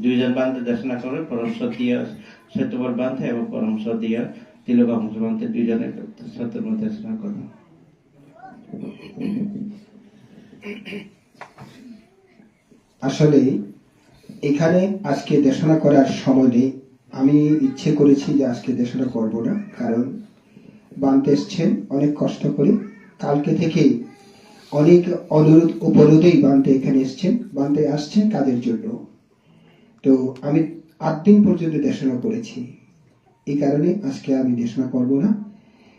ଦୁଇଜଣ ବାନ୍ଧେ ଦେଶନା କରେ ପରମ ସତୀୟ ସେତବର ବାନ୍ଧେ এবং পরম সতীয় তিলক মুসলমানদের দুইজনে সত্যের মধ্যে দেশনা করে। আসলে এখানে আজকে দেশনা করার সময় নেই। আমি ইচ্ছে করেছি যে আজকে দেশনা করব না, কারণ বানতে এসছেন অনেক কষ্ট করে, কালকে থেকে অনেক অনুরোধ উপরোধেই বানতে এখানে এসছেন, বানতে আসছেন কাজের জন্য। তো আমি 8 দিন পর্যন্ত দেশনা করেছি, এই কারণে আজকে আমি দেশনা করব না।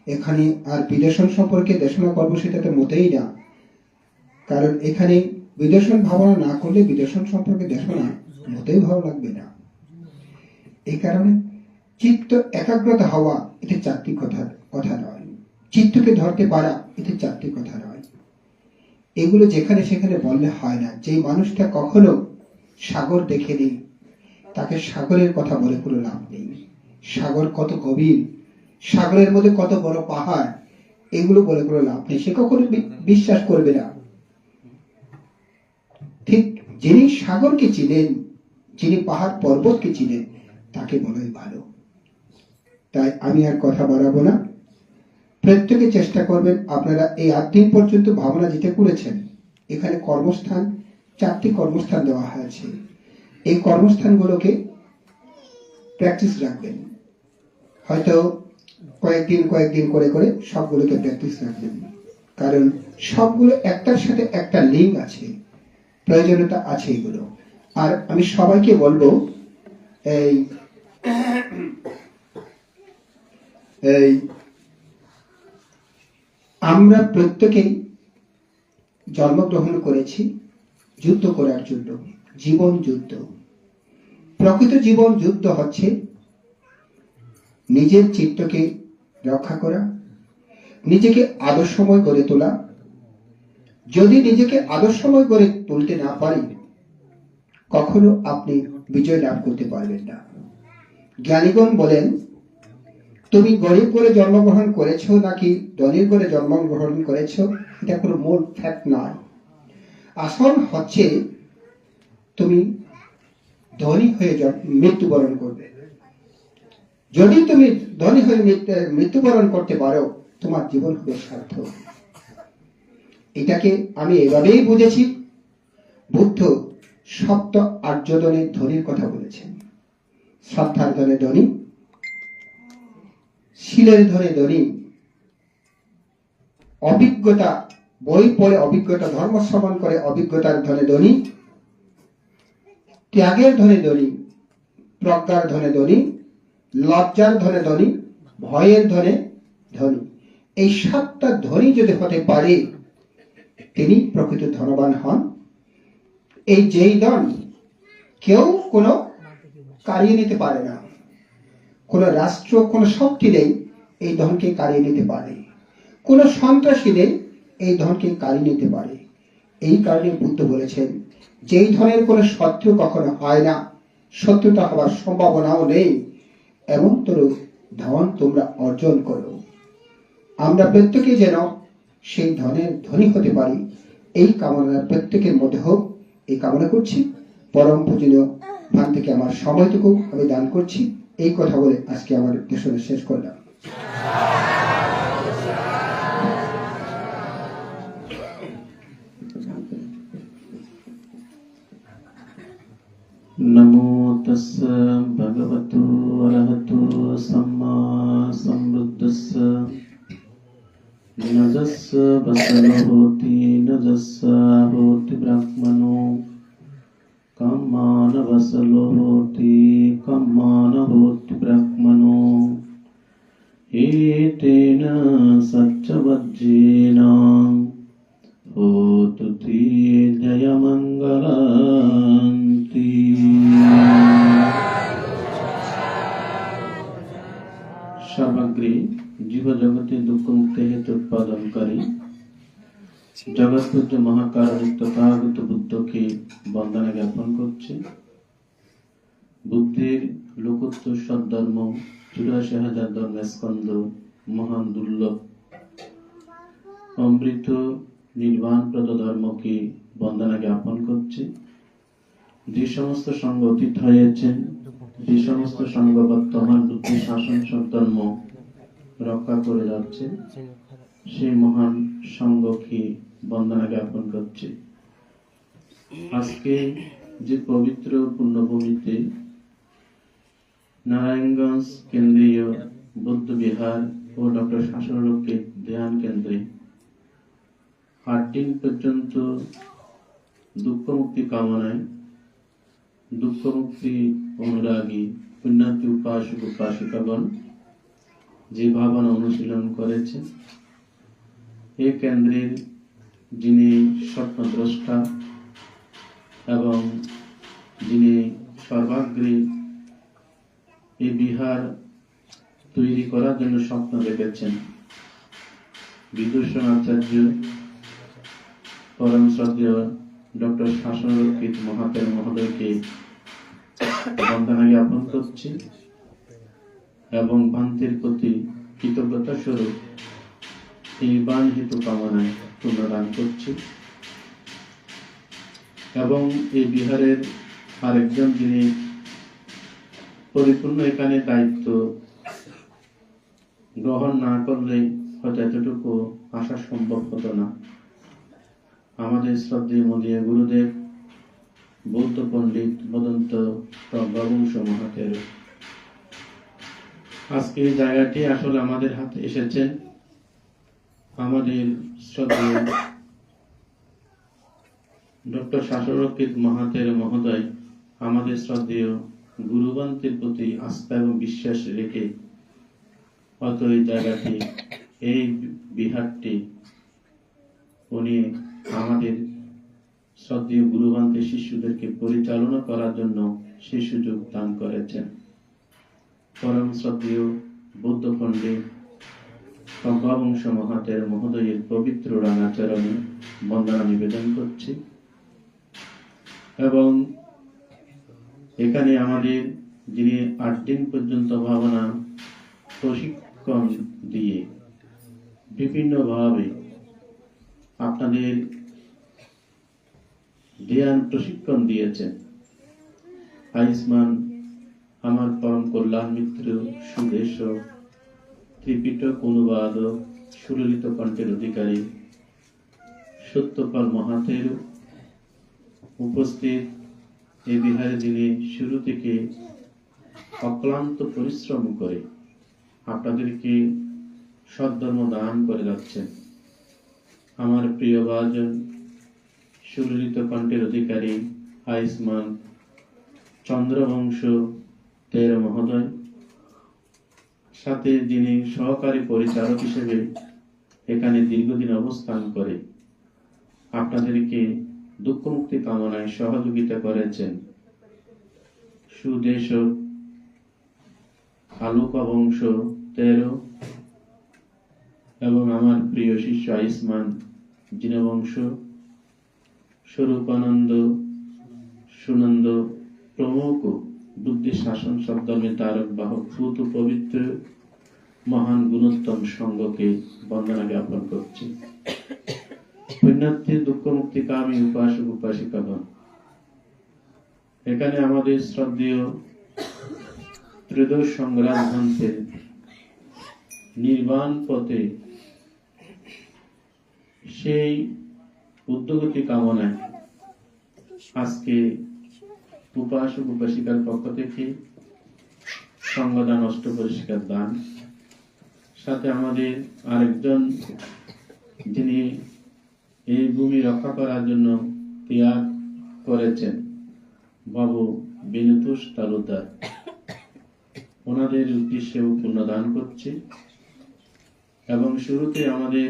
এখানে আর বিদর্শন সম্পর্কে দেশনা করবো সেটাতে মোটেই না, কারণ এখানে বিদর্শন ভাবনা না করলে বিদর্শন সম্পর্কে দেশনা মোটেই ভালো লাগবে না। এই কারণে চিত্ত একাগ্রতা হওয়া এটা চাকরির কথা নয়, চিত্তকে ধরতে পারা এটা চাকরির কথা নয়। এগুলো যেখানে সেখানে বললে হয় না। যে মানুষটা কখনো সাগর দেখেনি তাকে সাগরের কথা বলে কোনো লাভ নেই। সাগর কত গভীর, সাগরের মধ্যে কত বড় পাহাড়, এগুলো বলে কোনো লাভ নেই, সে কখনো বিশ্বাস করবে না। ঠিক যিনি সাগরকে চিনেন, যিনি পাহাড় পর্বতকে চিনেন, তাকে বলাই ভালো। তাই আমি আর কথা বাড়াবো না। প্রত্যেকে চেষ্টা করবেন আপনারা এই 8 দিন পর্যন্ত ভাবনা যেটা করেছেন, এখানে কর্মস্থান 4টি কর্মস্থান দেওয়া হয়েছে, এই কর্মস্থানগুলোকে প্র্যাকটিস রাখবেন। হয়তো কয়েকদিন করে করে সবগুলোকে প্র্যাকটিস রাখবেন, কারণ সবগুলো একটার সাথে একটা লিঙ্ক আছে, প্রয়োজনীয়তা আছে এগুলো। আর আমি সবাইকে বলবো, এই আমরা প্রত্যেকেই জন্মগ্রহণ করেছি যুদ্ধ করার জন্য, জীবন যুদ্ধ। প্রকৃত জীবন যুদ্ধ হচ্ছে নিজের চিত্তকে রক্ষা করা, নিজেকে আদর্শময় গড়ে তোলা। যদি নিজেকে আদর্শময় গড়ে তুলতে না পারি, কখনো আপনি বিজয় লাভ করতে পারবেন না। জ্ঞানীগণ বলেন, তুমি গরিব করে জন্মগ্রহণ করেছো নাকি ধনীর করে জন্মগ্রহণ করেছো, এটা কোনো মূল ফ্যাক্ট নয়। আসল হচ্ছে তুমি ধনী হয়ে মৃত্যুবরণ করবে। যদি তুমি ধনী হয়ে মৃত্যুবরণ করতে পারো, তোমার জীবন হবে সার্থক। এটাকে আমি এভাবেই বুঝেছি। বুদ্ধ সপ্ত আর্যধনের ধনীর কথা বলেছেন। শ্রদ্ধার ধনে ধনী, শীলের ধনে ধনী, অভিজ্ঞতা, বই পড়ে অভিজ্ঞতা, ধর্ম শ্রবণ করে অভিজ্ঞতার ধনে ধনী, ত্যাগের ধনে ধনী, প্রজ্ঞার ধনে ধনী, লজ্জার ধনে ধনী, ভয়ের ধনে ধনী। এই 7টা ধনী যদি হতে পারে, তিনি প্রকৃত ধনবান হন। এই যেই ধন কেউ কোনো কারিয়ে নিতে পারে না, কোন রাষ্ট্র, কোন শক্তি নেই এই ধনকে কারিয়ে নিতে পারে, কোন সন্ত্রাসী নেই এই ধনকে কারিয়ে নিতে পারে। এই কারণে বুদ্ধ বলেছেন, যেই ধনের কোন শত্রু কখনো হয় না, শত্রুতা হবার সম্ভাবনাও নেই, এমনতর ধন তোমরা অর্জন করো। আমরা প্রত্যেকে যেন সেই ধনের ধনী হতে পারি, এই কামনা প্রত্যেকের মধ্যে হোক, এই কামনা করছি। পরম পূজনীয় ভান থেকে আমার সময়টুকু আমি দান করছি। এই কথা বলে আজকে আমার দেশনে শেষ করলাম। नमो तस्स भगवतो अरहतो सम्मा सम्बुद्धस्स नजस्स बसलो होति नजस्स होति ब्रह्मणो कम्मान बसलो होति कम्मान होति ब्रह्मणो एतेन सच्चवज्जेन होतु ते जयमङ्गलान्ति। सर्वग्री जीव जगते दुख मुक्ति हेतु उत्पादनकारी जगत पूज्य महाकारुणिक तथागत बुद्ध के वंदना ज्ञापन करছে। বুদ্ধের লোকোত্তর সদ্ধর্ম ৮৪,০০০ ধর্মের স্কন্ধ মহান দুর্লভ অমৃত নির্বাণপ্রদ ধর্মকে বন্দনা জ্ঞাপন করছে। যে সমস্ত সংঘ অতীত হয়েছেন, যে সমস্ত সংঘ বর্তমান বুদ্ধি শাসন ধর্ম রক্ষা করে যাচ্ছে, সেই মহান সংঘকে বন্দনা জ্ঞাপন করছে। আজকে যে পবিত্র পুণ্যভূমিতে নারায়ণগঞ্জ কেন্দ্রীয় বৌদ্ধ বিহার ও ডক্টর শাসনরক্ষিত ধ্যান কেন্দ্রে 8 দিন পর্যন্ত দুঃখ মুক্তি কামনায় দুঃখ মুক্তি অনুরাগী পুণ্যার্থী উপাসক উপাসিকাগণ যে ভাবনা অনুশীলন করেছে, এই কেন্দ্রের যিনি স্বপ্নদ্রষ্টা এবং যিনি সর্বাগ্রে এই বিহার তৈরি করার জন্য স্বপ্ন দেখেছেন, বিদূষণ আচার্য পরম শ্রদ্ধেয় ডক্টর শাসনরক্ষিত মহাতের মহোদয়কে বন্দনা জ্ঞাপন করছি এবং ভান্তির প্রতি কৃতজ্ঞতা স্বরূপ এই বাণহিত কামনায় পুণ্যদান করছি। এবং এই বিহারের আরেকজন যিনি পরিপূর্ণ এখানে দায়িত্ব গ্রহণ না করলে হয়তো এতটুকু আসা সম্ভব হতো না, আমাদের শ্রদ্ধেয় মদীয় গুরুদেব বৌদ্ধ পণ্ডিত মদন্ত প্রজ্ঞাবংশ মহাতের। আজকে এই জায়গাটি আসলে আমাদের হাতে এসেছেন আমাদের শ্রদ্ধেয় ডক্টর শাসনরক্ষিত মহাতের মহোদয় আমাদের শ্রদ্ধেয় গুরুবন্তের প্রতি আস্থা এবং বিশ্বাস রেখে হয়তো এই জায়গাটি, এই বিহারটি উনি আমাদের শ্রদ্ধেয় গুরুবন্তের শিষ্যদেরকে পরিচালনা করার জন্য সেই সুযোগ দান করেছেন। পরম শ্রদ্ধেয় বৌদ্ধ পণ্ডিত প্রজ্ঞাবংশ মহাতের মহোদয়ের পবিত্র রাঙাচরণে বন্দনা নিবেদন করছি। এবং এখানে আমাদের যিনি 8 দিন পর্যন্ত ভাবনা প্রশিক্ষণ দিয়ে বিভিন্নভাবে আপনাদের ধ্যান প্রশিক্ষণ দিয়েছেন, আয়ুষ্মান আমার পরম কল্যাণ মিত্র সুদেশ ত্রিপিটক অনুবাদক সুললিত কণ্ঠের অধিকারী সত্যপাল মহাতের উপস্থিত এই বিহারে যিনি শুরু থেকে অক্লান্ত পরিশ্রম করে আপনাদেরকে সদ্ধর্ম দান করে যাচ্ছেন, আমার প্রিয় ভাজন সুললিত কণ্ঠের অধিকারী আয়ুষ্মান চন্দ্রবংশ 13 মহোদয়, সাথে যিনি সহকারী পরিচালক হিসেবে এখানে দীর্ঘদিন অবস্থান করে আপনাদেরকে দুঃখ মুক্তি কামনায় সহযোগিতা করেছেন সুদেশ আলোকা বংশ 13 এবং আমার প্রিয় শিষ্য আয়ুষ্মান জিনবংশ স্বরূপানন্দ সুনন্দ প্রমুখ বুদ্ধি শাসন সদ্ধর্মে তারক বাহক ভূত পবিত্র মহান গুণোত্তম সংঘকে বন্দনা জ্ঞাপন করছি। পুণ্যার্থী দুঃখ মুক্তি কামী উপাসক উপাসিকাগণ, এখানে আমাদের শ্রদ্ধেয় ত্রয়োদশ সংগ্রাম গ্রন্থের নির্বাণ পথে সেই উদ্যোগতি কামনায় আজকে উপাসক উপাসিকার পক্ষ থেকে সংগদান অষ্টপরিষ্কার দান, সাথে আমাদের আরেকজন যিনি এই ভূমি রক্ষা করার জন্য ত্যাগ করেছেন বাবু বিনুতোষ তালুকদার, ওনাদের উদ্দেশ্যেও পুণ্যদান করছি। এবং শুরুতে আমাদের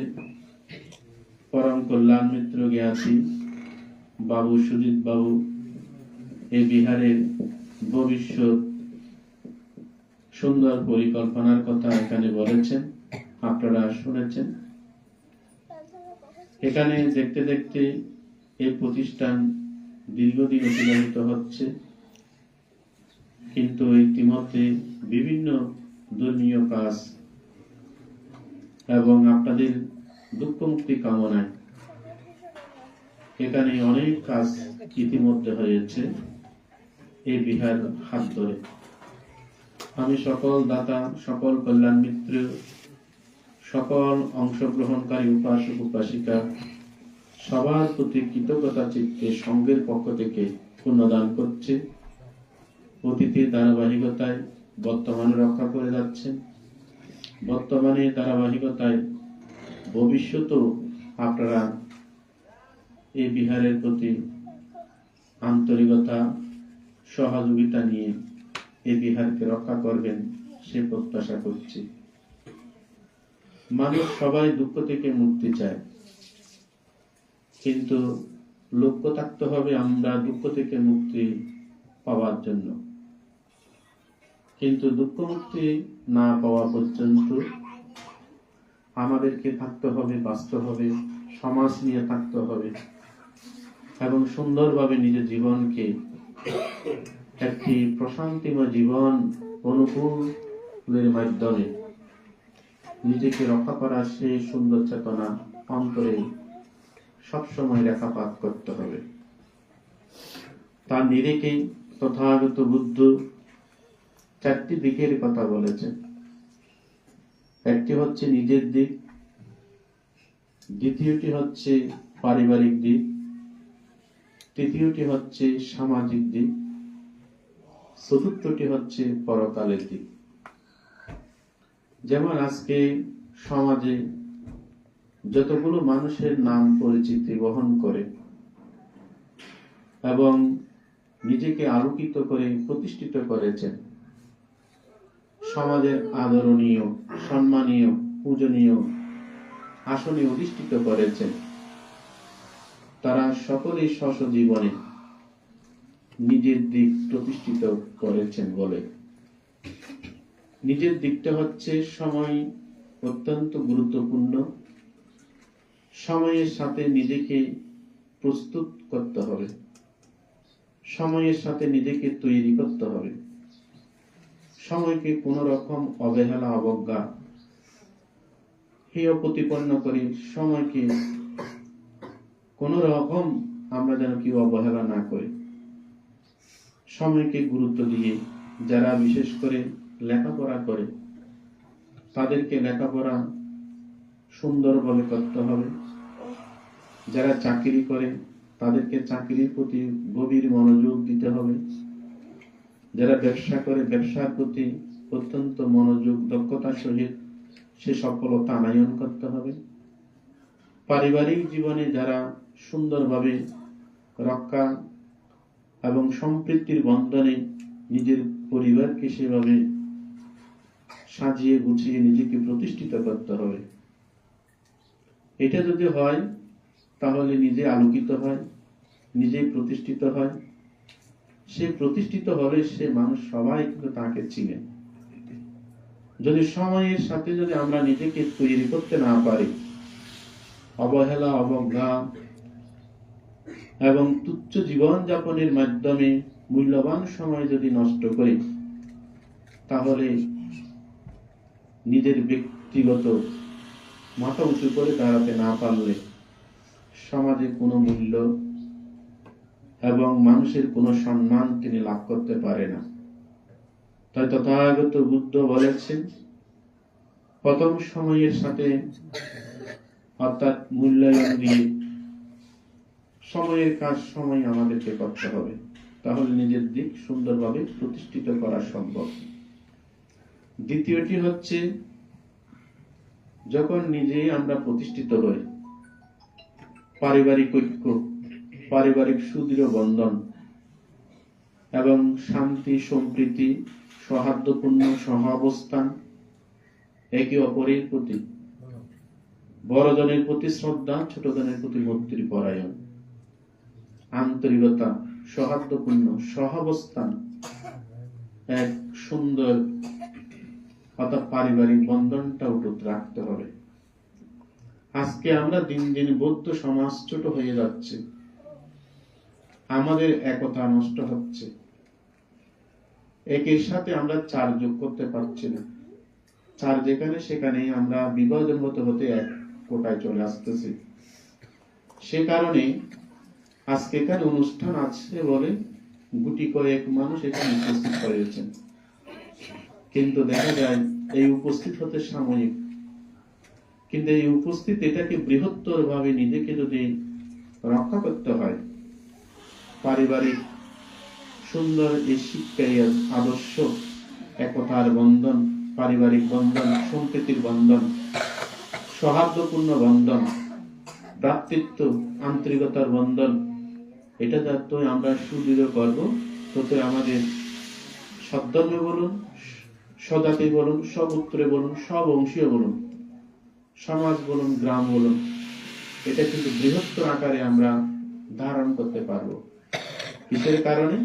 পরম কল্যাণ মিত্র জ্ঞাতি বাবু সুজিত বাবু এই বিহারের ভবিষ্যৎ সুন্দর পরিকল্পনার কথা এখানে বলেছেন, আপনারা শুনেছেন। এখানে দেখতে দেখতে এই প্রতিষ্ঠান দীর্ঘদিন অতিবাহিত হচ্ছে, কিন্তু ইতিমধ্যে বিভিন্ন ধর্মীয় কাজ এবং আপনাদের দুঃখ মুক্তি কামনায় এখানে অনেক কাজ ইতিমধ্যে হয়েছে। এই বিহার হাত ধরে। আমি সকল দাতা, সকল কল্যাণ মিত্র, সকল অংশগ্রহণকারী উপাসক উপাসিকা সবার প্রতি কৃতজ্ঞতা চিত্তে সংঘের পক্ষ থেকে পুণ্যদান করছে। অতীতের ধারাবাহিকতায় বর্তমানে রক্ষা করে যাচ্ছেন, বর্তমানে ধারাবাহিকতায় ভবিষ্যতেও আপনারা এই বিহারের প্রতি আন্তরিকতা সহযোগিতা নিয়ে এই বিহারকে রক্ষা করবেন সে প্রত্যাশা করছি। মানুষ সবাই দুঃখ থেকে মুক্তি চায়, কিন্তু লক্ষ্য থাকতে হবে আমরা দুঃখ থেকে মুক্তি পাওয়ার জন্য। কিন্তু দুঃখ মুক্তি না পাওয়া পর্যন্ত আমাদেরকে থাকতে হবে, বাঁচতে হবে, সমাজ নিয়ে থাকতে হবে এবং সুন্দরভাবে নিজের জীবনকে একটি প্রশান্তিময় জীবন অনুকূলের মাধ্যমে নিজেকে রক্ষা করার সেই সুন্দর চেতনা অন্তরে সবসময় রেখাপাত করতে হবে। তার নিরেকে তথাগত বুদ্ধ চারটি দিকের কথা বলেছেন। একটি হচ্ছে নিজের দিক, দ্বিতীয়টি হচ্ছে পারিবারিক দিক, তৃতীয়টি হচ্ছে সামাজিক দিক, চতুর্থটি হচ্ছে পরকালের দিক। যেমন আজকে সমাজে যতগুলো মানুষের নাম পরিচিতি বহন করে এবং নিজেকে আলোকিত করে প্রতিষ্ঠিত করেছেন, সমাজের আদরণীয়, সম্মানীয়, পূজনীয় আসনে অধিষ্ঠিত করেছেন, তারা সকলেই স্ব জীবনে নিজের দিক প্রতিষ্ঠিত করেছেন বলে। নিজের দিকটা হচ্ছে সময় অত্যন্ত গুরুত্বপূর্ণ। সময়ের সাথে নিজেকে প্রস্তুত করতে হবে, সময়ের সাথে নিজেকে তৈরি করতে হবে। সময়কে কোন রকম অবহেলা অবজ্ঞা হেয় প্রতিপন্ন করে সময়কে কোন রকম আমরা যেন কেউ অবহেলা না করি। সময়কে গুরুত্ব দিয়ে যারা বিশেষ করে লেখাপড়া করে তাদেরকে লেখাপড়া সুন্দরভাবে করতে হবে। যারা চাকরি করে তাদেরকে চাকরির প্রতি গভীর মনোযোগ দিতে হবে। যারা ব্যবসা করে ব্যবসার প্রতি অত্যন্ত মনোযোগ দক্ষতার সহিত সে সফলতা আনয়ন করতে হবে। পারিবারিক জীবনে যারা সুন্দরভাবে রক্ষা এবং সম্প্রীতির বন্ধনে নিজের পরিবারকে সেভাবে সাজিয়ে গুছিয়ে নিজেকে প্রতিষ্ঠিত করতে হবে। এটা যদি হয় তাহলে নিজে আলোকিত হয়, নিজে প্রতিষ্ঠিত হয়। সে প্রতিষ্ঠিত হলে সে মানুষ সবাই কিন্তু তাকে চিনে। যদি সময়ের সাথে যদি আমরা নিজেকে তৈরি করতে না পারি, অবহেলা অবজ্ঞা এবং তুচ্ছ জীবন যাপনের মাধ্যমে মূল্যবান সময় যদি নষ্ট করি, তাহলে নিজের ব্যক্তিগত মাথা উঁচু করে দাঁড়াতে না পারলে সমাজে কোনো মূল্য এবং মানুষের কোনো সম্মান তিনি লাভ করতে পারে না। তাই তথাগত বুদ্ধ বলেছেন, প্রথম সময়ের সাথে অর্থাৎ মূল্যায়ন দিয়ে সময়ের কাজ সময় আমাদেরকে করতে হবে, তাহলে নিজের দিক সুন্দরভাবে প্রতিষ্ঠিত করা সম্ভব। দ্বিতীয়টি হচ্ছে যখন নিজেই আমরা প্রতিষ্ঠিত হই, পারিবারিক ঐক্য, পারিবারিক সুদৃঢ় বন্ধন এবং শান্তি সম্প্রীতি সৌহার্দ্যপূর্ণ সহাবস্থান, একে অপরের প্রতি বড়জনের প্রতি শ্রদ্ধা, ছোটজনের প্রতি ভক্তির পরায়ণ, আন্তরিকতা, সৌহার্দ্যপূর্ণ সহাবস্থান, এক সুন্দর অর্থাৎ পারিবারিক বন্ধনটা অটুট রাখতে হবে। আজকে আমরা দিন দিন বৌদ্ধ সমাজ ছোট হয়ে যাচ্ছে, আমাদের একতা নষ্ট হচ্ছে, একের সাথে আমরা চার যোগ করতে পারছি না। চার যেখানে সেখানে আমরা বিভাজন হতে হতে এক কোটায় চলে আসতেছি। সে কারণে আজকে এখানে অনুষ্ঠান আছে বলে গুটি কয়েক মানুষ এখানে উপস্থিত হয়েছেন, কিন্তু দেখা যায় এই উপস্থিত হতে সাময়িক, কিন্তু এই উপস্থিত এটাকে বৃহত্তর ভাবে নিজেকে যদি রক্ষা করতে হয়, পারিবারিক সুন্দর এই শিক্ষায় আদর্শ, একতার বন্ধন, পারিবারিক বন্ধন, সম্প্রীতির বন্ধন, সৌহার্দ্যপূর্ণ বন্ধন, ভ্রাতৃত্ব, আন্তরিকতার বন্ধন, এটা যত আমরা সুদৃঢ় করব, তত আমাদের সদ্ধর্মে বলুন, সজাতি বলুন, সপুত্রে বলুন, সবংশীয় বলুন, সমাজ বলুন, গ্রাম বলুন, এটা কিন্তু বৃহত্তর আকারে আমরা ধারণ করতে পারবো। কিসের কারণে?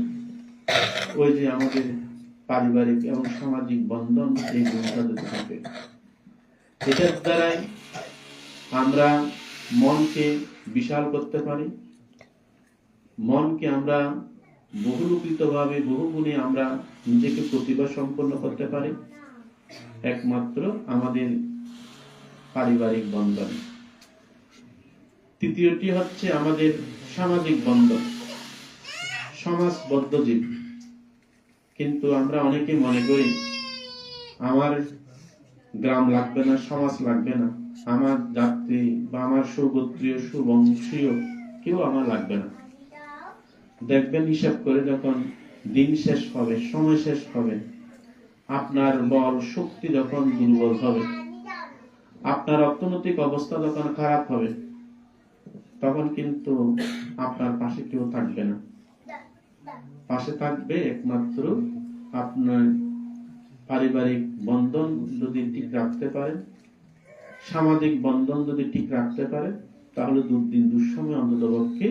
ওই যে আমাদের পারিবারিক এবং সামাজিক বন্ধন, এই গুণটা যদি থাকে, এটার দ্বারাই আমরা মনকে বিশাল করতে পারি, মনকে আমরা বহুরূপিত ভাবে বহুগুণে আমরা নিজেকে প্রতিভা সম্পন্ন করতে পারি একমাত্র আমাদের পারিবারিক বন্ধন। তৃতীয়টি হচ্ছে আমাদের সামাজিক বন্ধন, সমাজবদ্ধ জীব। কিন্তু আমরা অনেকে মনে করি আমার গ্রাম লাগবে না, সমাজ লাগবে না, আমার জাতি বা আমার সুগোত্রীয় সুবংশীয় কেউ আমার লাগবে না। দেখবেন হিসাব করে যখন দিন শেষ হবে, সময় শেষ হবে, আপনার বল শক্তি যখন দুর্বল হবে, আপনার অর্থনৈতিক অবস্থা যখন খারাপ হবে, তখন কিন্তু আপনার পাশে কেউ থাকবে না। পাশে থাকবে একমাত্র আপনার পারিবারিক বন্ধন যদি ঠিক রাখতে পারে, সামাজিক বন্ধন যদি ঠিক রাখতে পারে, তাহলে দুর্দিন দুঃসময় অন্ততপক্ষে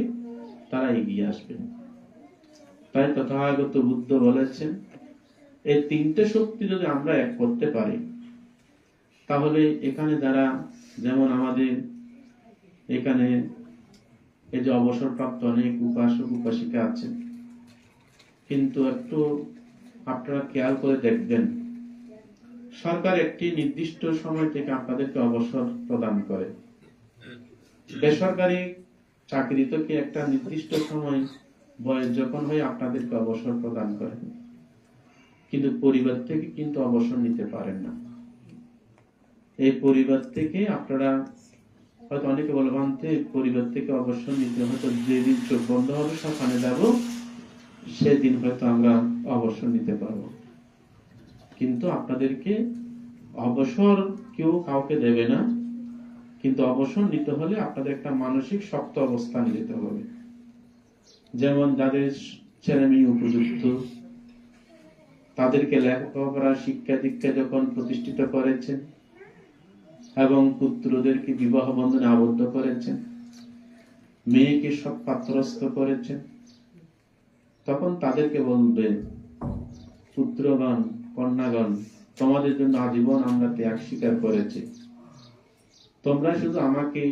তারা এগিয়ে আসবে। তাই তথাগত বুদ্ধ বলেছেন, এই তিনটে শক্তি যদি আমরা এক করতে পারি, তাহলে এখানে যারা, যেমন আমাদের এখানে এই যে অবসরপ্রাপ্ত অনেক উপাসক উপাসিকা আছেন, কিন্তু একটু আপনারা খেয়াল করে দেখবেন, সরকার একটি নির্দিষ্ট সময় থেকে আপনাদেরকে অবসর প্রদান করে। বেসরকারি চাকরি থেকে একটা নির্দিষ্ট সময় বয়স যখন হয় আপনাদেরকে অবসর প্রদান করে, কিন্তু পরিবার থেকে কিন্তু অবসর নিতে পারেন না। এই পরিবার থেকে আপনারা হয়তো অনেকে বলবেন যে পরিবার থেকে অবসর নিতে, হয়তো যেদিন চোখ বন্ধ হবে সেখানে যাব, সেদিন হয়তো আমরা অবসর নিতে পারবো। কিন্তু আপনাদেরকে অবসর কেউ কাউকে দেবে না, কিন্তু অবসর নিতে হলে আপনাদের একটা মানসিক শক্ত অবস্থান নিতে হবে। যেমন যাদের ছেলে মেয়ে উপযুক্ত, তাদেরকে লেখাপড়া শিক্ষা দীক্ষা যখন প্রতিষ্ঠিত করেছেন এবং পুত্রদেরকে বিবাহ বন্ধনে আবদ্ধ করেছেন, মেয়েকে সব পাত্রস্থ করেছেন, তখন তাদেরকে বলবেন, পুত্রগণ কন্যাগণ, তোমাদের জন্য আজীবন আমরা ত্যাগ স্বীকার করেছি, তোমরা শুধু আমাকে,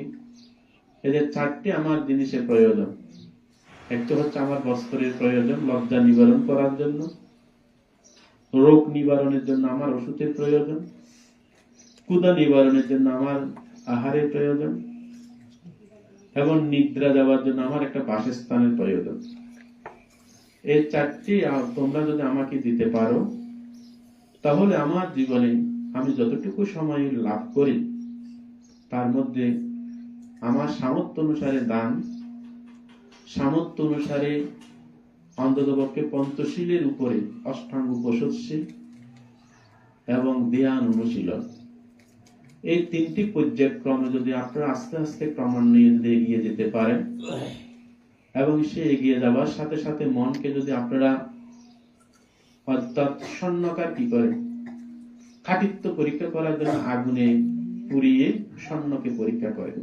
এদের চারটি আমার জিনিসের প্রয়োজন। একটা হচ্ছে আমার বস্ত্রের প্রয়োজন, লজ্জা নিবারণ করার জন্য, রোগ নিবারণের জন্য আমার ওষুধের প্রয়োজন, ক্ষুধা নিবারণের জন্য আমার আহারের প্রয়োজন, এবং নিদ্রা যাওয়ার জন্য আমার একটা বাসস্থানের প্রয়োজন। এই চারটি তোমরা যদি আমাকে দিতে পারো, তাহলে আমার জীবনে আমি যতটুকু সময় লাভ করি তার মধ্যে আমার সামর্থ্য অনুসারে দান, সামর্থ্য অনুসারে অন্ততপক্ষে পঞ্চশীলের উপরে অষ্টাঙ্গ উপশস্যে এবং ধ্যান অনুশীলন, এই তিনটি পর্যায়ক্রমে যদি আপনারা আস্তে আস্তে ক্রমান্বয়ে যদি এগিয়ে যেতে পারেন, এবং সে এগিয়ে যাওয়ার সাথে সাথে মনকে যদি আপনারা অর্থাৎ স্বর্ণকার কি করে খাঁটিত্ব পরীক্ষা করার জন্য আগুনে পুড়িয়ে স্বর্ণকে পরীক্ষা করে,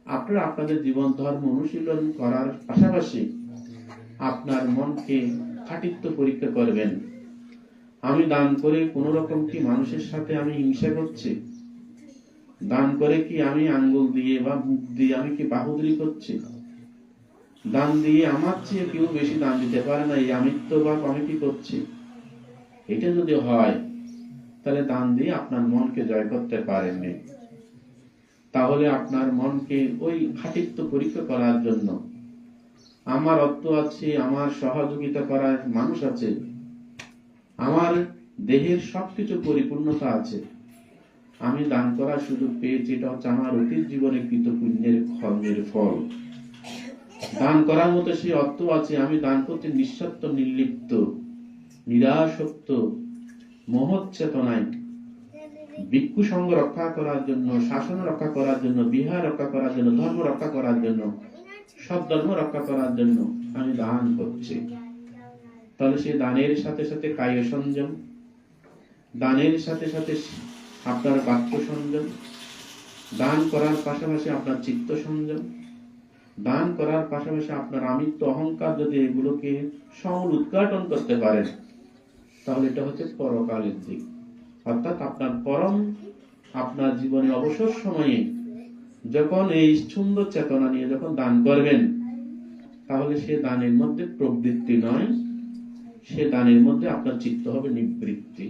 আপনারা আপনাদের জীবন ধর্ম অনুশীলন করার পাশাপাশি আপনার মনকে খাঁটিত্ব পরীক্ষা করবেন। আমি দান করে কোন রকম কি মানুষের সাথে আমি হিংসা করছি? দান করে কি আমি আঙ্গুল দিয়ে বা মুখ দিয়ে আমি কি বাহুদুরি করছি? দান দিয়ে আমার চেয়ে কেউ বেশি দান দিতে পারে না, এই আমিত্ব বা আমি কি করছি? এটা যদি হয়, তাহলে দান দিয়ে আপনার মনকে জয় করতে পারেননি। তাহলে আপনার মনকে ওই খাঁটিত্ব পরীক্ষা করার জন্য আমার অর্থ আছে, আমার সহযোগিতা করার মানুষ আছে, আমার দেহের সবকিছু পরিপূর্ণতা আছে, আমি দান করার সুযোগ পেয়েছি, এটা হচ্ছে আমার অতীত জীবনে কৃত পুণ্যের কর্মের ফল। দান করার মতো সেই অর্থ আছে, আমি দান করতে নিঃস্বার্থ, নির্লিপ্ত, নিরাসক্ত, মহৎ চেতনায় ভিক্ষু সঙ্গ রক্ষা করার জন্য, শাসন রক্ষা করার জন্য, বিহার রক্ষা করার জন্য, ধর্ম রক্ষা করার জন্য, সব ধর্ম রক্ষা করার জন্য আমি দান করছি। তাহলে সেই দানের সাথে সাথে কায় সংযম, দানের সাথে সাথে আপনার বাক্য সংযম, দান করার পাশাপাশি আপনার চিত্ত সংযম, দান করার পাশাপাশি আপনার আমিত্ব অহংকার যদি এগুলোকে সমূল উদ্ঘাটন করতে পারেন, তাহলে এটা হচ্ছে পরকালের দিক। অর্থাৎ আপনার পরম, আপনার জীবনের অবসর সময়ে যখন এই সুন্দর চেতনা নিয়ে যখন দান করবেন, তাহলে সে দানের মধ্যে প্রবৃত্তি নয়, সে দানের মধ্যে আপনার চিত্ত হবে নিবৃত্তি।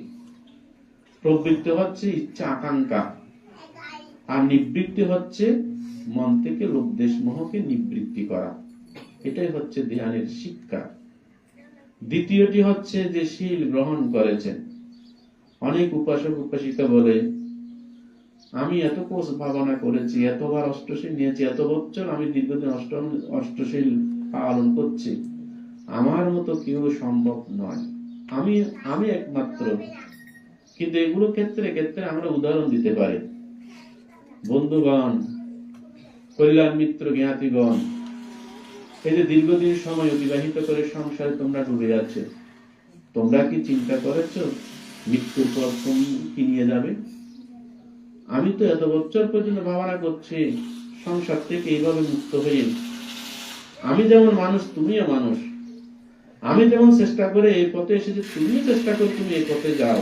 প্রবৃত্তি হচ্ছে ইচ্ছা আকাঙ্ক্ষা, আর নিবৃত্তি হচ্ছে মন থেকে লোভ দেশ মোহকে নিবৃত্তি করা। এটাই হচ্ছে ধ্যানের শিক্ষা। দ্বিতীয়টি হচ্ছে যে শীল গ্রহণ করেছেন। অনেক উপাসক উপাসিকা বলে, আমি এত কোষ ভাবনা করেছি, এতবার অষ্টশীল নিয়েছি, এত বছর আমি দীর্ঘদিন অষ্টশীল পালন করছি, আমার মতো কেউ সম্ভব নয়, আমি একমাত্র। কিন্তু এগুলো ক্ষেত্রে ক্ষেত্রে আমরা উদাহরণ দিতে পারি। বন্ধুগণ, কল্যাণ মিত্র, জ্ঞাতিগণ, এই যে দীর্ঘদিন সময় অতিবাহিত করে সংসারে তোমরা ডুবে যাচ্ছ, তোমরা কি চিন্তা করেছো মৃত্যুর পর তুমি কি নিয়ে যাবে? আমি তো এত বছর পর্যন্ত ভাবনা করছি সংসার থেকে এইভাবে মুক্ত হয়ে, আমি যেমন মানুষ তুমিও মানুষ, আমি যেমন চেষ্টা করে এই পথে এসেছি, তুমিও চেষ্টা করে তুমি এই পথে যাও।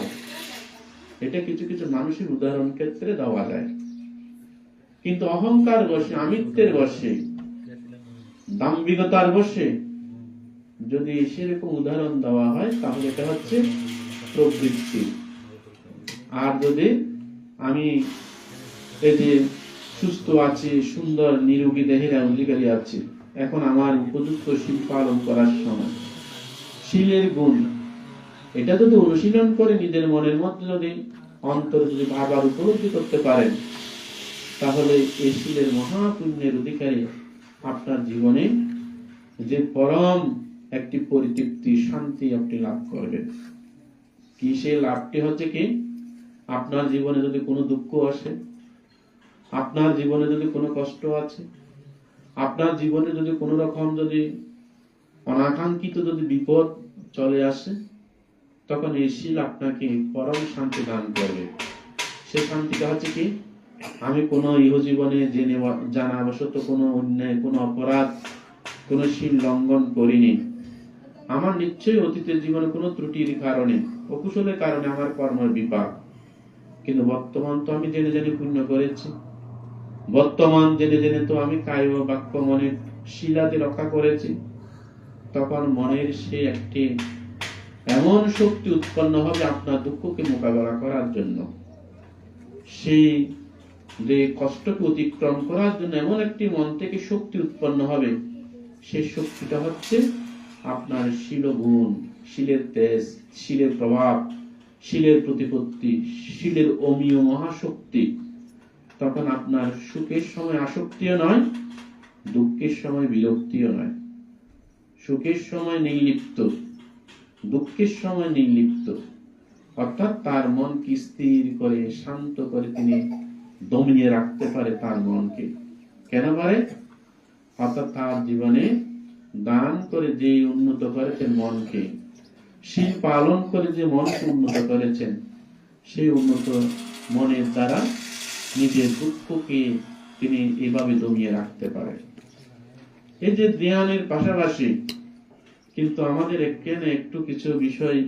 এটা কিছু কিছু মানুষের উদাহরণ ক্ষেত্রে দেওয়া যায়। কিন্তু অহংকার বসে, আমিত্বের বসে, দাম্ভিকতার বসে যদি সেরকম উদাহরণ দেওয়া হয়, তাহলে এটা হচ্ছে প্রবৃত্তি। আর যদি আমি এই যে সুস্থ আছি, সুন্দর নিরোগী দেহের অধিকারী আছি, এখন আমার উপযুক্ত শীল পালন করার সময়, শীলের গুণ এটা যদি অনুশীলন করে নিজের মনের মধ্যে যদি অন্তরে যদি ভাবার উপলব্ধি করতে পারেন, তাহলে এই শীলের মহাপুণ্যের অধিকারী আপনার জীবনে যে পরম একটি পরিতৃপ্তি, শান্তি আপনি লাভ করবেন। কি সেই লাভটি হচ্ছে কি, আপনার জীবনে যদি কোনো দুঃখ আসে, আপনার জীবনে যদি কোনো কষ্ট আছে, আপনার জীবনে যদি কোনো রকম যদি অনাকাঙ্ক্ষিত যদি বিপদ চলে আসে, তখন এই শীল আপনাকে পরম শান্তি দান করবে। সে শান্তিটা হচ্ছে কি, আমি কোনো ইহজীবনে জেনে জানাবশত কোনো অন্যায়, কোনো অপরাধ, কোনো শীল লঙ্ঘন করিনি। আমার নিশ্চয়ই অতীতের জীবনে কোনো ত্রুটির কারণে, অকুশলের কারণে আমার কর্মের বিপাক, কিন্তু বর্তমান তো আমি জেনে জেনে পুণ্য করেছি, বর্তমান জেনে জেনে তো আমি কায় ও বাক্য মনে শিলাতে রক্ষা করেছি। তখন মনের সে একটি এমন শক্তি উৎপন্ন হবে আপনার দুঃখকে মোকাবেলা করার জন্য, সেই যে কষ্টকে অতিক্রম করার জন্য এমন একটি মন থেকে শক্তি উৎপন্ন হবে। সেই শক্তিটা হচ্ছে আপনার শীলগুণ, শীলের তেজ, শীলের প্রভাব, শীলের প্রতিপত্তি, শীলের অমীয় মহাশক্তি। তখন আপনার সুখের সময় আসক্তিও নয়, দুঃখের সময় বিরক্তিও নয়। সুখের সময় নির্লিপ্ত, দুঃখের সময় নির্লিপ্ত, অর্থাৎ তার মনকে স্থির করে, শান্ত করে তিনি দমিয়ে রাখতে পারে তার মনকে। কেন পারে? অর্থাৎ তার জীবনে দান করে যে উন্নত করেছেন মনকে, শীল পালন করে যে মনকে উন্নত করেছেন, সেই উন্নত মনের দ্বারা নিজের দুঃখকে তিনি এভাবে দমিয়ে রাখতে পারেন। এই যে ধ্যানের পাশাপাশি কিন্তু আমাদের এখানে একটু কিছু বিষয়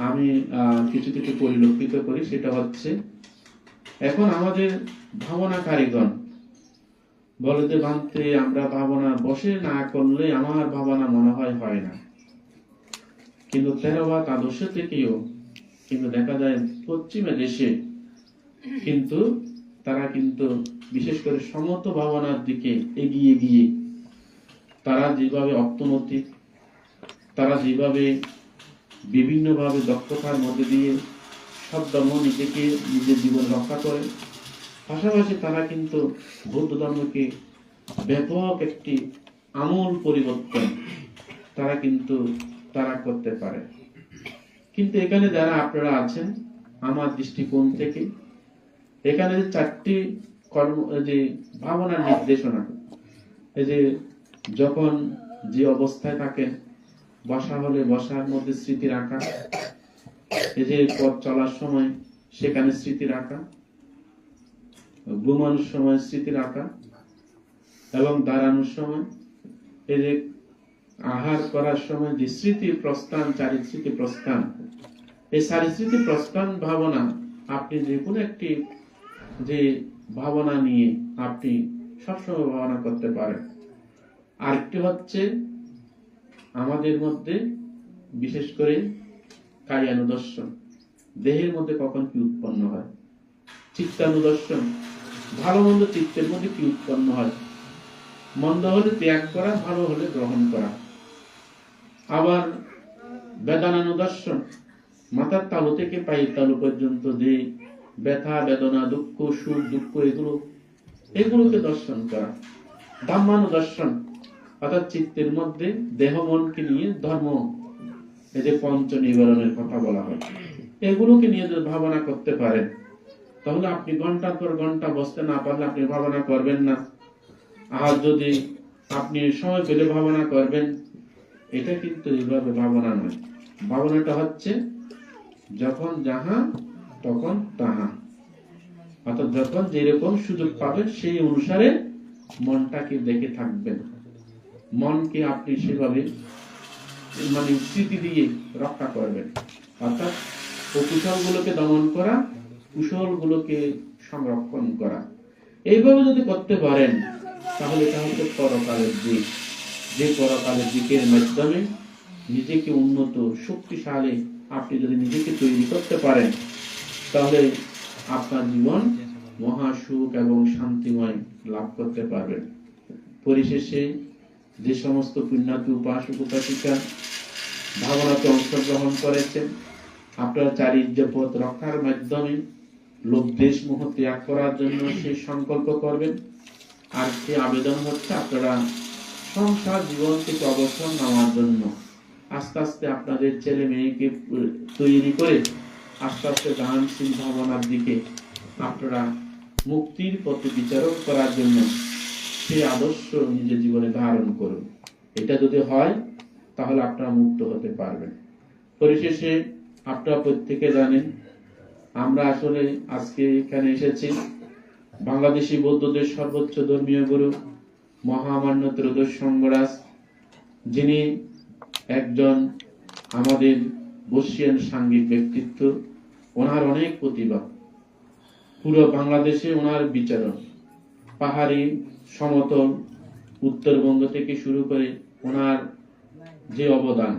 আমি কিছু কিছু পরিলক্ষিত করি। সেটা হচ্ছে, এখন আমাদের ভাবনা কারিগণ বলে যে ভাবতে আমরা ভাবনা বসে না করলে আমার ভাবনা মনে হয় না। কিন্তু থেরবাদ আদর্শ থেকেও কিন্তু দেখা যায় পশ্চিমা দেশে কিন্তু তারা কিন্তু বিশেষ করে সমত ভাবনার দিকে এগিয়ে গিয়ে তারা যেভাবে অর্থনৈতিক, তারা যেভাবে বিভিন্নভাবে দক্ষতার মধ্যে দিয়ে সব ধর্ম নিজেকে নিজের জীবন রক্ষা করে, পাশাপাশি তারা কিন্তু বৌদ্ধ ধর্মকে ব্যাপক একটি আমূল পরিবর্তন তারা করতে পারে। কিন্তু এখানে যারা আপনারা আছেন, আমার দৃষ্টিকোণ থেকে এখানে যে 4টি কর্ম, যে ভাবনার নির্দেশনা, এই যে যখন যে অবস্থায় থাকেন, বসা হলে বসার মধ্যে স্মৃতি রাখা, এই যে পথ চলার সময় সেখানে স্মৃতি রাখা, ঘুমানোর সময় স্মৃতি রাখা, এবং দাঁড়ানোর সময়, এই যে আহার করার সময় যে স্মৃতি প্রস্থান, চারিস্মৃতি প্রস্থান, এই চারিস্মৃতি প্রস্থান ভাবনা আপনি যে কোনো একটি যে ভাবনা নিয়ে আপনি সবসময় ভাবনা করতে পারেন। আরেকটি হচ্ছে আমাদের মধ্যে বিশেষ করে কায়ানুদর্শন, দেহের মধ্যে কখন কি উৎপন্ন হয়, চিত্তানুদর্শন, ভালো মন্দ চিত্তের মধ্যে কি উৎপন্ন হয়, মন্দ হলে ত্যাগ করা, ভালো হলে গ্রহণ করা। আবার বেদনানুদর্শন, মাথার তালু থেকে পায়ের তালু পর্যন্ত যে ব্যথা বেদনা, দুঃখ সুখ দুঃখ, এগুলোকে দর্শন করা। ধম্মানুদর্শন, অর্থাৎ চিত্তের মধ্যে দেহ মনকে নিয়ে ধর্ম, এই যে পঞ্চ নিবারণের কথা বলা হয়, এগুলোকে নিয়ে যদি ভাবনা করতে পারেন, তাহলে আপনি ঘন্টার পর ঘন্টা বসতে না পারলে আপনি ভাবনা করবেন না। আর যদি আপনি সময় পেলে ভাবনা করবেন, এটা কিন্তু এইভাবে ভাবনা নয়। ভাবনাটা হচ্ছে যখন যাহা তখন তাহা, অর্থাৎ যখন যেরকম সুযোগ পাবেন সেই অনুসারে মনটাকে দেখে থাকবেন। মনকে আপনি সেভাবে স্মৃতি দিয়ে রক্ষা করবেন, অর্থাৎ অকুশল গুলোকে দমন করা, কুশল গুলোকে সংরক্ষণ করা। এইভাবে যদি করতে পারেন, তাহলে এটা হচ্ছে পরকালের দিক, যে পরকালের দিকের মাধ্যমে নিজেকে উন্নত শক্তিশালী আপনি যদি নিজেকে তৈরি করতে পারেন, তাহলে আপনার জীবন মহা সুখ এবং শান্তিময় লাভ করতে পারবেন। পরিশেষে যে সমস্ত পুণ্যার্থী উপাসক উপাসিকা ভাবনাতে অংশগ্রহণ করেছেন, আপনারা চারিত্র্য পথ রক্ষার মাধ্যমে লোভ দেশ মোহ ত্যাগ করার জন্য সেই সংকল্প করবেন। আর সে আবেদন হচ্ছে আপনারা সংসার জীবন থেকে অবসর নেওয়ার জন্য আস্তে আস্তে আপনাদের ছেলে মেয়েকে তৈরি করে আস্তে আস্তে দানশীল ভাবনার দিকে আপনারা মুক্তির পথে বিচারক করার জন্য সেই আদর্শ নিজের জীবনে ধারণ করুন। এটা যদি হয়, তাহলে আপনারা মুক্ত হতে পারবেন। পরিশেষে আপনারা প্রত্যেকে জানেন, আমরা আসলে আজকে এখানে এসেছি বাংলাদেশি বৌদ্ধদের সর্বোচ্চ ধর্মীয় গুরু মহামান্য ত্রয়োদশ সংঘরাজ, যিনি একজন আমাদের বর্ষিয়ান সাংঘিক ব্যক্তিত্ব। ওনার অনেক প্রতিভা, পুরো বাংলাদেশে ওনার বিচরণ, পাহাড়ি সমতল উত্তরবঙ্গ থেকে শুরু করে ওনার যে অবদান,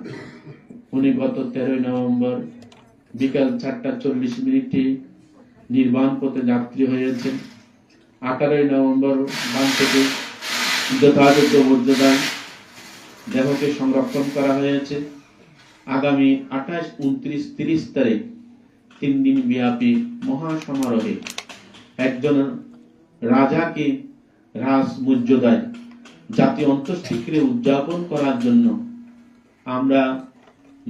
উনি গত 13 নভেম্বর বিকাল 4:40 নির্বাণ পথে যাত্রী হয়েছেন। 18 নভেম্বর বান থেকে যথাযথ মর্যাদায় দেহকে সংরক্ষণ করা হয়েছে। আগামী 28, 29, 30 তারিখ 3 দিন ব্যাপী মহাসমারোহে একজন রাজাকে রাজ মর্যাদায় জাতীয় অন্ত্যেষ্টিক্রিয়া উদযাপন করার জন্য আমরা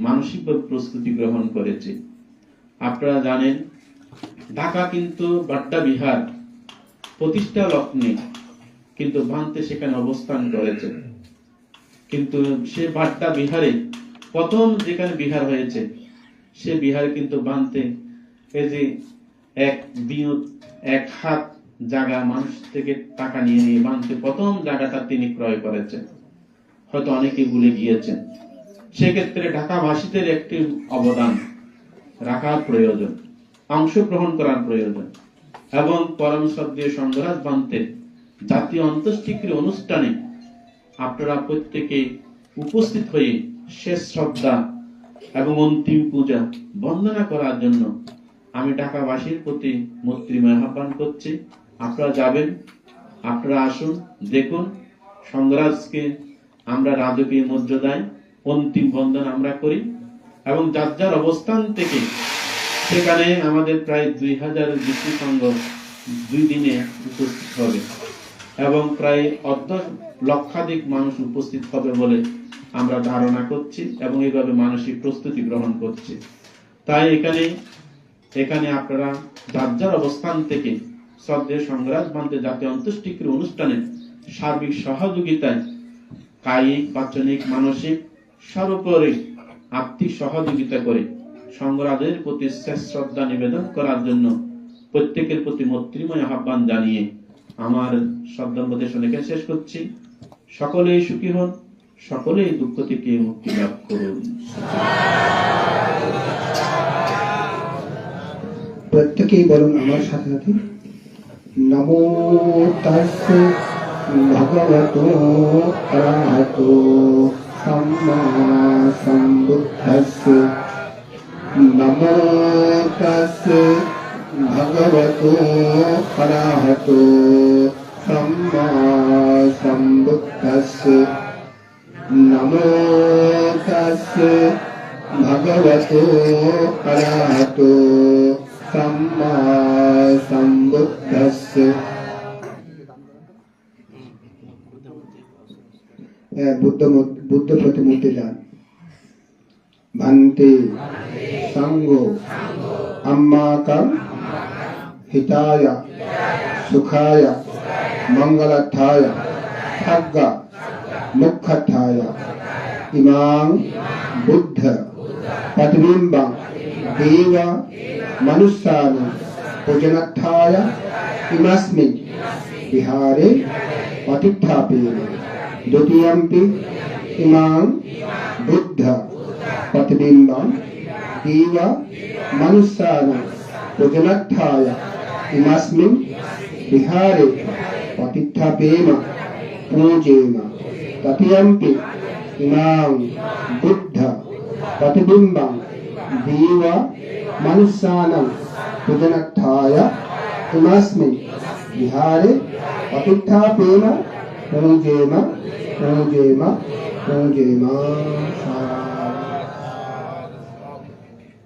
মানসিকভাবে প্রস্তুতি গ্রহণ করেছি। আপনারা জানেন, ঢাকা কিন্তু বাড্ডা বিহার প্রতিষ্ঠা লগ্নে কিন্তু ভান্তে সেখানে অবস্থান করেছে, কিন্তু সে বাড্ডা বিহারে প্রথম যেখানে বিহার হয়েছে সে বিহারে কিন্তু ভান্তে এই যে এক হাত জায়গা মানুষ থেকে টাকা নিয়ে নিয়ে ভান্তে প্রথম জায়গাটা তিনি ক্রয় করেছেন। হয়তো অনেকে ভুলে গিয়েছেন। সেক্ষেত্রে ঢাকাবাসীদের একটি অবদান রাখার প্রয়োজন, অংশগ্রহণ করার প্রয়োজন, এবং পরম শ্রদ্ধেয় সংঘরাজ ভান্তে জাতীয় অন্ত্যেষ্টিক্রিয়া অনুষ্ঠানে আপনারা প্রত্যেকে উপস্থিত হয়ে শেষ শ্রদ্ধা এবং অন্তিম পূজা বন্দনা করার জন্য আমি ঢাকাবাসীর প্রতি মৈত্রীময় আহ্বান করছি। আপনারা যাবেন, আপনারা আসুন, দেখুন সংঘরাজকে আমরা রাজকীয় মর্যাদায় অন্তিম বন্দন আমরা করি এবং যার যার অবস্থান থেকে সেখানে আমাদের প্রায় 2000 ভিক্ষু সংঘ 2 দিনে উপস্থিত হবে এবং প্রায় অর্ধ লক্ষাধিক মানুষ উপস্থিত হবে বলে আমরা ধারণা করছি এবং এইভাবে মানসিক প্রস্তুতি গ্রহণ করছি। তাই এখানে আপনারা যার যার অবস্থান থেকে শ্রদ্ধেয় সংঘরাজ বান্তে জাতীয় অন্ত্যেষ্টিক্রিয়া অনুষ্ঠানে সার্বিক সহযোগিতায় কায়িক, বাচনিক, মানসিক সর্বোপরি আর্থিক সহযোগিতা করে সংঘরাজের প্রতি শেষ শ্রদ্ধা নিবেদন করার জন্য প্রত্যেকের প্রতি মৈত্রীময় আহ্বান জানিয়ে আমার শ্রদ্ধার এখানে শেষ করছি। সকলেই সুখী হন, সকলেই দুঃখ থেকে মুক্তি লাভ করুন। প্রত্যেকেই বলুন আমার সাথে সাথে, নমো তাস্সে ভগবতো অরহতো সাম্মা সম্বুদ্ধাস্সে। নমো তাস্সে ভগবতো অরহতো সাম্মা সম্বুদ্ধাস্সে। নমো তাস্সে ভগবতো অরহতো সাম্মা সম্বুদ্ধাস্সে। বুদ্ধ প্রতিমূর্তি দান। ভান্তে সংঘ আম্মাকাং হিতায় সুখায় মঙ্গলার্থায় খগ্গা মুখ্যার্থায় ইমাং বুদ্ধ প্রতিবিম্বং দেব মনুষ্যানি পূজনার্থায় ইমাস্মিন বিহারে অতিষ্ঠাপয়েৎ। দ্বিতীয়ম্পি ইমাং বুদ্ধ প্রতিবিম্বং দেব মনুষ্যানি পূজনার্থায় ইমাস্মিন বিহারে প্রতিষ্ঠাপেম পূজেম। তৃতীয়ম্পি ইমাং বুদ্ধ প্রতিবিম্বং দেব মনুষ্যানাং পূজনার্থায় ইমাস্মিন বিহারে প্রতিষ্ঠাপেম পূজেম পূজেম পূজেম।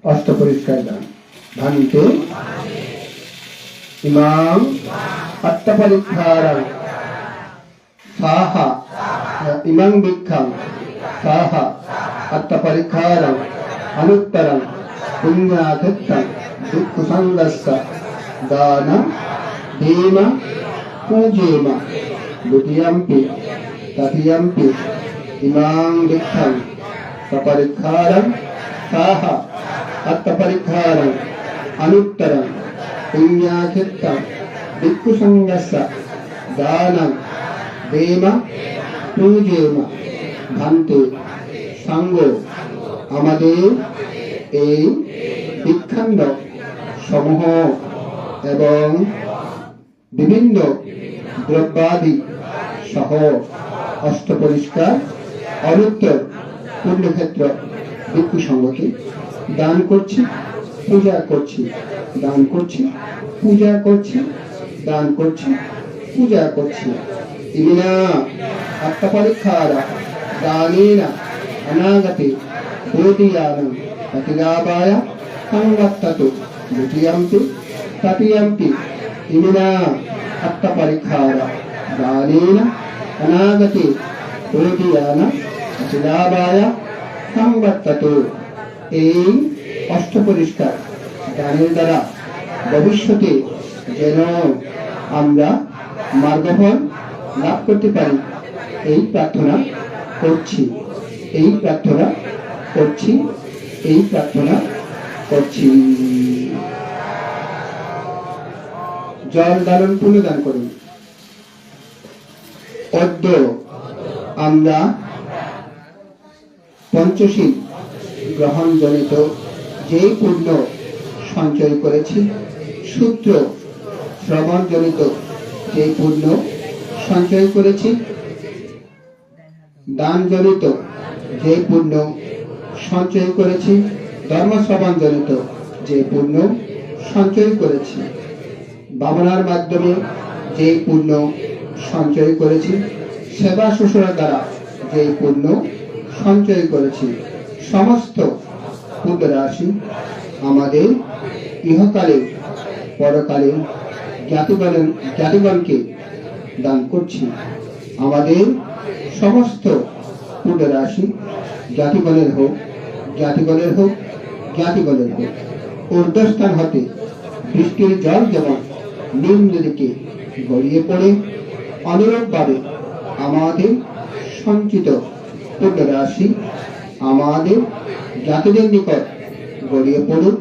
অষ্টপরিষ্কার দান। ভান্তে ইমাং অষ্টপরিষ্কারং সাহা ইমাং ভিক্ষাং সাহা অষ্টপরিষ্কারং অনুত্তরং পুণ্যাক্ষেত্রং ভিক্ষুসঙ্ঘস্য দাनं দেম পূজেম। দ্বিতীয়ম্পি তৃতীয়ম্পি ইমাং ভিক্ষাং সপরিষ্কারং সাহা অষ্টপরিষ্কারং অনুত্তরং পুণ্যাক্ষেত্রং ভিক্ষুসঙ্ঘস্য দাनं দেম পূজেম। ভান্তে সংঘ আমাদের এই ভিক্ষাঙ্গ সমূহ এবং বিভিন্ন দ্রব্যাদি সহ অষ্টপরিষ্কার অনুত্তর পুণ্যক্ষেত্র ভিক্ষু সংঘকে দান করছি, পূজা করছি, দান করছি, পূজা করছি, দান করছি, পূজা করছি। ইমিনা আত্মপরিক্ষার দানেন অনাগতে বোধিয়ানং প্রতিলাভায় সংবর্ততো। দ্বিতীয়ম্পি তৃতীয়ম্পি ইমিনা আত্মপরিক্ষার দানেন অনাগতে বোধিয়ানং প্রতিলাভায় সংবর্ততো। এই অষ্টপরিষ্কার দানের দ্বারা ভবিষ্যতে যেন আমরা মার্গফল লাভ করতে পারি এই প্রার্থনা করছি, এই প্রার্থনা করছি, এই প্রার্থনা করছি। জল দান পুণ্যদান করুন। অদ্য আমরা পঞ্চশীল গ্রহণজনিত যে পুণ্য সঞ্চয় করেছি, সূত্র শ্রবণজনিত যে পুণ্য সঞ্চয় করেছি, দানজনিত যে পুণ্য সঞ্চয় করেছি, ধর্ম শ্রবণজনিত যে পুণ্য সঞ্চয় করেছি, ভাবনার মাধ্যমে যে পুণ্য সঞ্চয় করেছি, সেবা শুশ্রূষার দ্বারা যে পুণ্য সঞ্চয় করেছি সমস্ত পুণ্য রাশি আমাদের ইহকালে পরকালে জ্ঞাতিগণকে দান করছি। আমাদের সমস্ত পুণ্য রাশি জ্ঞাতিগণের হোক, জ্ঞাতিগণের হোক, জ্ঞাতিগণের হোক। ঊর্ধ্বস্থান হতে বৃষ্টির জল যেমন নিম্ন দিকে গড়িয়ে পড়ে, অনুরূপভাবে আমাদের সঞ্চিত পুণ্য রাশি আমাদের জ্ঞাতিদের নিকট গড়িয়ে পড়ুক,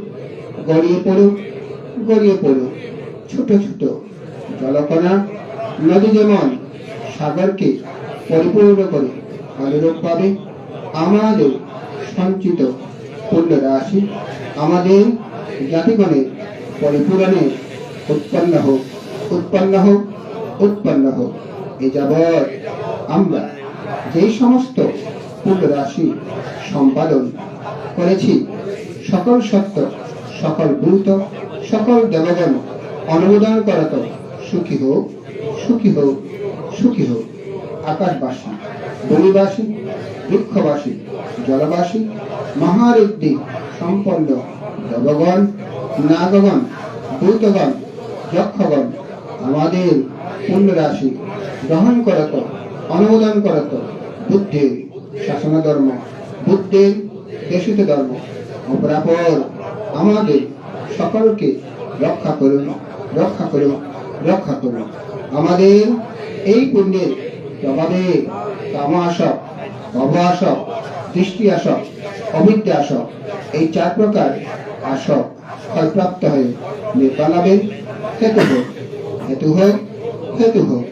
গড়িয়ে পড়ুক, গড়িয়ে পড়ুক। ছোট ছোট জলকণা নদী যেমন সাগরকে পরিপূর্ণ করে, অনুরূপভাবে আমাদের সঞ্চিত পুণ্য রাশি আমাদের জ্ঞাতিগণের পরিপূরণে উৎপন্ন হোক, উৎপন্ন হোক, উৎপন্ন হোক। এ যাবৎ আমরা যেই সমস্ত পুণ্য রাশি সম্পাদন করেছি, সকল সত্য, সকল ভূত, সকল দেবগণ অনুমোদন করত। সুখী হোক, সুখী হোক, সুখী হোক। আকাশবাসী, ভূমিবাসী, বৃক্ষবাসী, জলবাসী, মহারুদ্ধি সম্পন্ন দেবগণ, নাগগণ, ভূতগণ, যক্ষগণ আমাদের পুণ্য রাশি গ্রহণ করত, অনুমোদন করত। বুদ্ধের শাসন ধর্ম, বুদ্ধের দেশিত ধর্ম অপরাপর আমাদের সকলকে রক্ষা করুন, রক্ষা করুন, রক্ষা করুন। আমাদের এই পুণ্যের প্রভাবে কাম আসক, ভব আসক, দৃষ্টি আসক, অবিদ্যা আসক, এই 4 প্রকার আসক ক্ষয়প্রাপ্ত হয়ে নির্বাণাবেন হেতু হোক, হেতু হোক, হেতু হোক।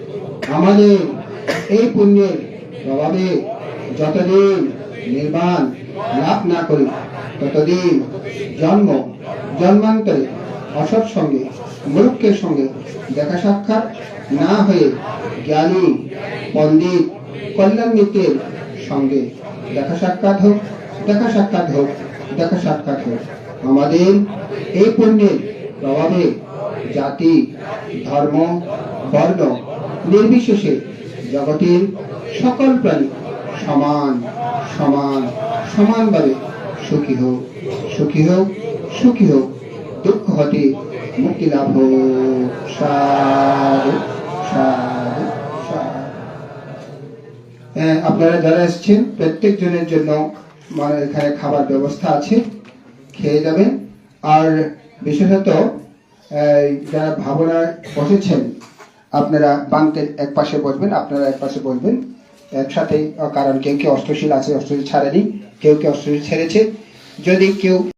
আমাদের এই পুণ্যের প্রভাবে যতদিন নির্বাণ লাভ না করি, ততদিন জন্ম জন্মান্তরে অসৎ সঙ্গে, মূর্খের সঙ্গে দেখা সাক্ষাৎ না হয়ে জ্ঞানী পণ্ডিত কল্যাণ মিত্রের সঙ্গে দেখা সাক্ষাৎ হোক, দেখা সাক্ষাৎ হোক, দেখা সাক্ষাৎ হোক। আমাদের এই পুণ্যের প্রভাবে জাতি, ধর্ম, বর্ণ নির্বিশেষে জগতের সকল প্রাণী সমান সমান সমানভাবে সুখী হোক, সুখী হোক, সুখী হোক। দুঃখ হতে মুক্তি লাভ হোক। সাধু সাধু সাধু। আপনারা যারা এসেছেন প্রত্যেক জনের জন্য মানে এখানে খাবার ব্যবস্থা আছে, খেয়ে যাবেন। আর বিশেষত যারা ভাবনায় বসেছেন আপনারা বান্তের এক পাশে বসবেন, আপনারা এক পাশে বসবেন একসাথে। কারণ কেউ কেউ অষ্টশীল আছে, অষ্টশীল ছাড়েনি, কেউ কেউ অষ্টশীল ছেড়েছে। যদি কেউ